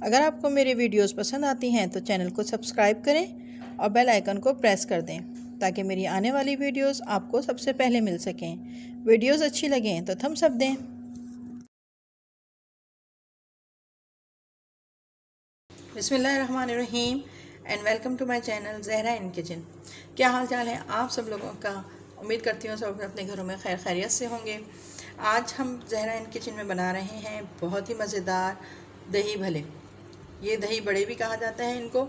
अगर आपको मेरी वीडियोस पसंद आती हैं तो चैनल को सब्सक्राइब करें और बेल आइकन को प्रेस कर दें ताकि मेरी आने वाली वीडियोस आपको सबसे पहले मिल सकें। वीडियोस अच्छी लगें तो थम्स अप दें। बिस्मिल्लाहिर्रहमानिर्रहीम and welcome to my channel Zahra in kitchen. क्या हाल चाल है आप सब लोगों का? उम्मीद करती हूँ सब अपने घरों में खैर खैरियत से होंगे। आज हम ज़हरा इन किचन में बना रहे हैं बहुत ही मज़ेदार दही भले। ये दही बड़े भी कहा जाता है इनको,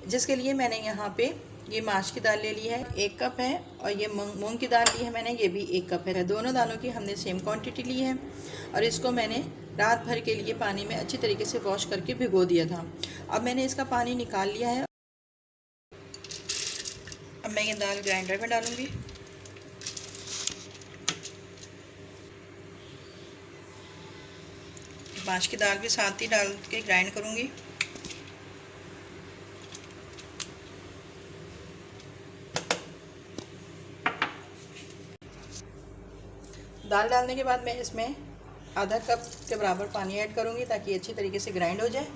जिसके लिए मैंने यहाँ पे ये माश की दाल ले ली है 1 कप है, और ये मूंग की दाल ली है मैंने, ये भी 1 कप है। दोनों दालों की हमने सेम क्वांटिटी ली है और इसको मैंने रात भर के लिए पानी में अच्छी तरीके से वॉश करके भिगो दिया था। अब मैंने इसका पानी निकाल लिया है। अब मैं ये दाल ग्राइंडर में डालूंगी। माश की दाल भी साथ ही डाल के ग्राइंड करूंगी। दाल डालने के बाद मैं इसमें आधा कप के बराबर पानी ऐड करूंगी ताकि अच्छी तरीके से ग्राइंड हो जाए।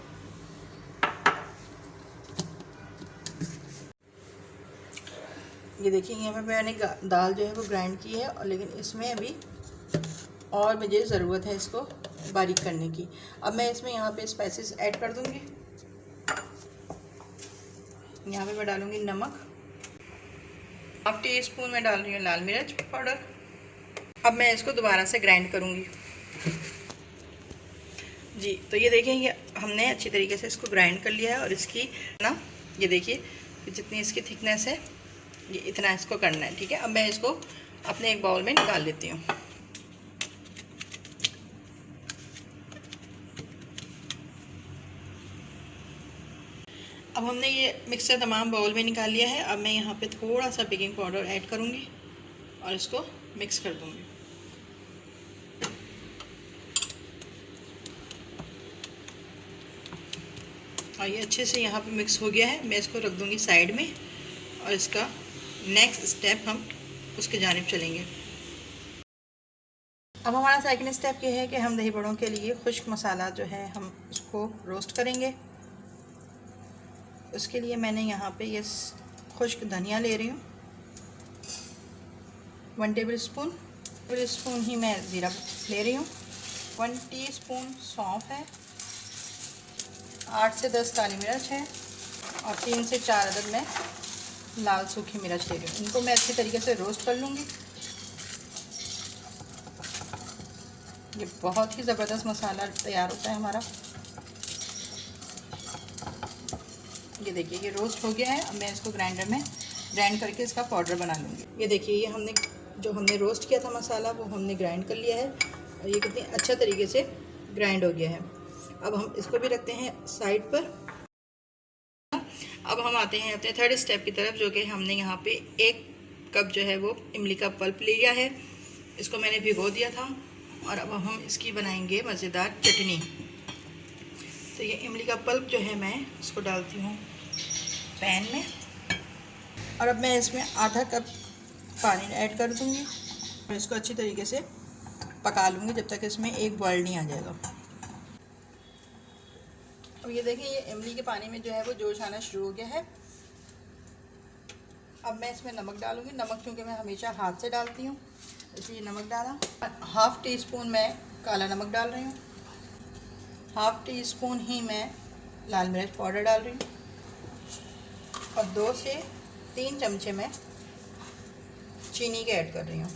ये देखिए यहाँ पे मैंने दाल जो है वो ग्राइंड की है, और लेकिन इसमें अभी और मुझे ज़रूरत है इसको बारीक करने की। अब मैं इसमें यहाँ पे स्पाइसेस ऐड कर दूंगी। यहाँ पे मैं डालूंगी नमक, हाफ टी स्पून में डाल रही हूँ लाल मिर्च पाउडर। अब मैं इसको दोबारा से ग्राइंड करूँगी जी। तो ये देखिए ये हमने अच्छी तरीके से इसको ग्राइंड कर लिया है, और इसकी ना ये देखिए जितनी इसकी थिकनेस है ये इतना इसको करना है, ठीक है। अब मैं इसको अपने एक बाउल में निकाल लेती हूँ। अब हमने ये मिक्सर तमाम बाउल में निकाल लिया है। अब मैं यहाँ पे थोड़ा सा बेकिंग पाउडर ऐड करूँगी और इसको मिक्स कर दूँगी। और ये अच्छे से यहाँ पे मिक्स हो गया है। मैं इसको रख दूँगी साइड में, और इसका नेक्स्ट स्टेप हम उसके जानिब चलेंगे। अब हमारा सेकंड स्टेप ये है कि हम दही बड़ों के लिए खुश्क मसाला जो है हम उसको रोस्ट करेंगे। उसके लिए मैंने यहाँ पे ये खुश्क धनिया ले रही हूँ 1 टेबल स्पून ही मैं ज़ीरा ले रही हूँ। 1 टीस्पून सौंफ है, 8 से 10 काली मिर्च है, और 3 से 4 अदद मैं लाल सूखी मिर्च ले रही हूँ। इनको मैं अच्छी तरीके से रोस्ट कर लूँगी। ये बहुत ही ज़बरदस्त मसाला तैयार होता है हमारा। ये देखिए ये रोस्ट हो गया है। अब मैं इसको ग्राइंडर में ग्राइंड करके इसका पाउडर बना लूँगी। ये देखिए ये हमने रोस्ट किया था मसाला, वो हमने ग्राइंड कर लिया है, और ये कितनी अच्छा तरीके से ग्राइंड हो गया है। अब हम इसको भी रखते हैं साइड पर। अब हम आते हैं अपने थर्ड स्टेप की तरफ, जो कि हमने यहाँ पे 1 कप जो है वो इमली का पल्प लिया है। इसको मैंने भिगो दिया था, और अब हम इसकी बनाएंगे मज़ेदार चटनी। तो ये इमली का पल्प जो है मैं इसको डालती हूँ पैन में, और अब मैं इसमें आधा कप पानी ऐड कर दूँगी और इसको अच्छी तरीके से पका लूँगी जब तक इसमें एक बॉयल नहीं आ जाएगा। अब ये देखिए ये इमली के पानी में जो है वो जोश आना शुरू हो गया है। अब मैं इसमें नमक डालूँगी। नमक क्योंकि मैं हमेशा हाथ से डालती हूँ, इसलिए नमक डाला। हाफ़ टी स्पून मैं काला नमक डाल रही हूँ, हाफ़ टी स्पून ही मैं लाल मिर्च पाउडर डाल रही हूँ, और 2 से 3 चमचे मैं चीनी के ऐड कर रही हूँ,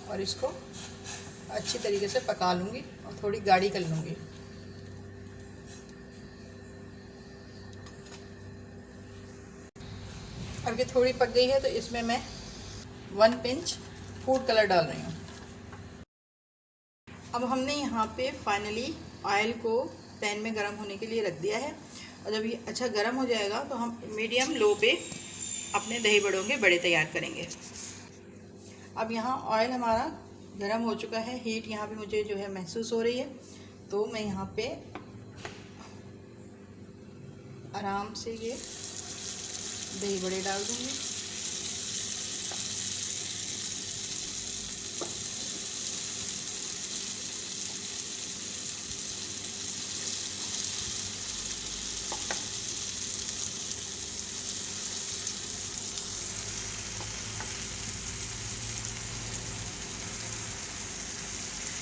और इसको अच्छी तरीके से पका लूँगी और थोड़ी गाढ़ी कर लूँगी। अब ये थोड़ी पक गई है तो इसमें मैं 1 पिंच फूड कलर डाल रही हूँ। अब हमने यहाँ पे फाइनली ऑयल को पैन में गर्म होने के लिए रख दिया है, और जब ये अच्छा गर्म हो जाएगा तो हम मीडियम लो पे अपने दही बड़ों के बड़े तैयार करेंगे। अब यहाँ ऑयल हमारा गर्म हो चुका है, हीट यहाँ पे मुझे जो है महसूस हो रही है, तो मैं यहाँ पे आराम से ये दही बड़े डाल दूँगी।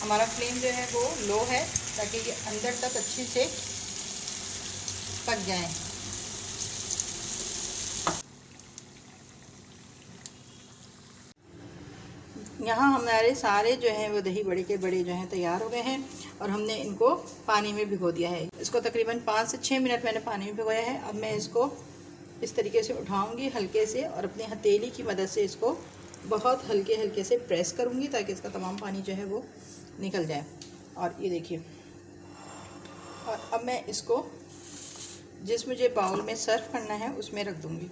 हमारा फ्लेम जो है वो लो है ताकि ये अंदर तक अच्छी से पक जाए। यहाँ हमारे सारे जो हैं वो दही बड़े के बड़े जो हैं तैयार हो गए हैं और हमने इनको पानी में भिगो दिया है। इसको तकरीबन 5 से 6 मिनट मैंने पानी में भिगोया है। अब मैं इसको इस तरीके से उठाऊंगी हल्के से और अपनी हथेली की मदद से इसको बहुत हल्के हल्के से प्रेस करूंगी ताकि इसका तमाम पानी जो है वो निकल जाए। और ये देखिए, और अब मैं इसको जिस मुझे बाउल में सर्व करना है उसमें रख दूंगी।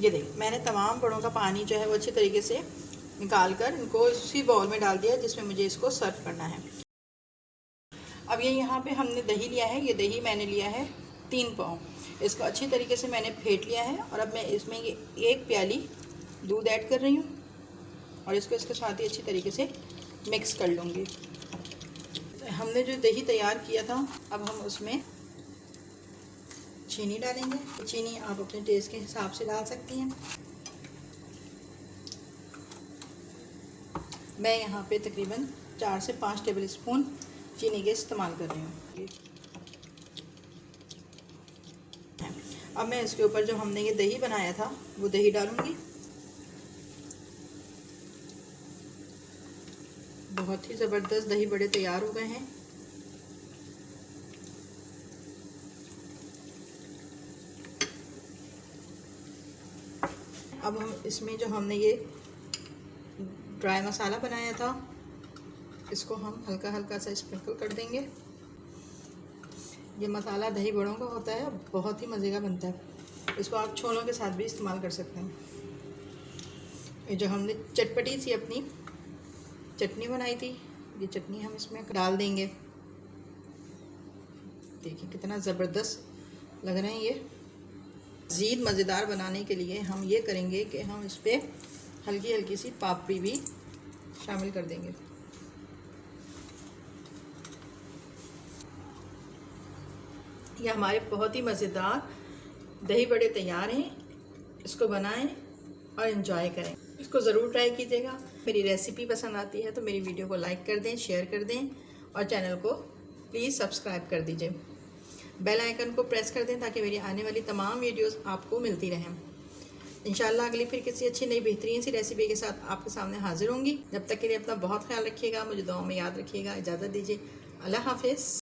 ये देखिए, मैंने तमाम बड़ों का पानी जो है वो अच्छी तरीके से निकाल कर इनको उसी बाउल में डाल दिया जिसमें मुझे इसको सर्व करना है। अब ये यहाँ पे हमने दही लिया है, ये दही मैंने लिया है 3 पाव। इसको अच्छी तरीके से मैंने फेंट लिया है और अब मैं इसमें ये 1 प्याली दूध ऐड कर रही हूँ और इसको इसके साथ ही अच्छी तरीके से मिक्स कर लूँगी। हमने जो दही तैयार किया था, अब हम उसमें चीनी डालेंगे। चीनी आप अपने टेस्ट के हिसाब से डाल सकती हैं। मैं यहाँ पे तकरीबन 4 से 5 टेबल स्पून चीनी के इस्तेमाल कर रही हूँ। अब मैं इसके ऊपर जो हमने ये दही बनाया था वो दही डालूंगी। बहुत ही ज़बरदस्त दही बड़े तैयार हो गए हैं। अब हम इसमें जो हमने ये ड्राई मसाला बनाया था इसको हम हल्का हल्का सा स्प्रिंकल कर देंगे। ये मसाला दही बड़ों का होता है, बहुत ही मज़े का बनता है। इसको आप छोलों के साथ भी इस्तेमाल कर सकते हैं। ये जो हमने चटपटी सी अपनी चटनी बनाई थी, ये चटनी हम इसमें डाल देंगे। देखिए कितना ज़बरदस्त लग रहे हैं ये। मज़ीद मज़ेदार बनाने के लिए हम ये करेंगे कि हम इस पर हल्की हल्की सी पापड़ी भी शामिल कर देंगे। ये हमारे बहुत ही मज़ेदार दही बड़े तैयार हैं। इसको बनाएं और इन्जॉय करें। इसको ज़रूर ट्राई कीजिएगा। मेरी रेसिपी पसंद आती है तो मेरी वीडियो को लाइक कर दें, शेयर कर दें और चैनल को प्लीज़ सब्सक्राइब कर दीजिए। बेल आइकन को प्रेस कर दें ताकि मेरी आने वाली तमाम वीडियोस आपको मिलती रहें। इंशाल्लाह अगली फिर किसी अच्छी नई बेहतरीन सी रेसिपी के साथ आपके सामने हाजिर होंगी। जब तक के लिए अपना बहुत ख्याल रखिएगा, मुझे दुआओं में याद रखिएगा। इजाज़त दीजिए, अल्लाह हाफिज़।